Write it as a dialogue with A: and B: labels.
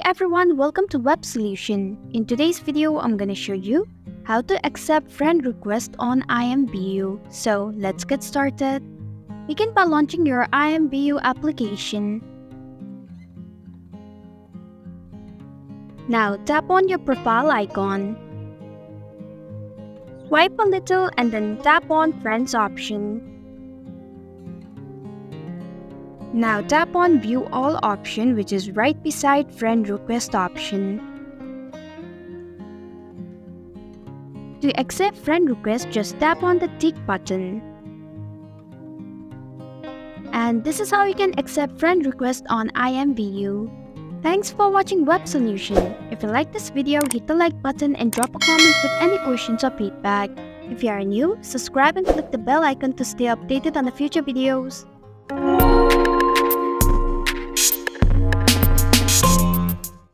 A: everyone, welcome to Web Solution. In today's video, I'm gonna show you how to accept friend request on IMVU. So let's get started. Begin by launching your IMVU application. Now tap on your profile icon. Swipe a little and then tap on Friends option. Now tap on View All option, which is right beside Friend Request option. To accept friend request, just tap on the tick button. And this is how you can accept friend request on IMVU. Thanks for watching Web Solution. If you like this video, hit the like button and drop a comment with any questions or feedback. If you are new, subscribe and click the bell icon to stay updated on the future videos.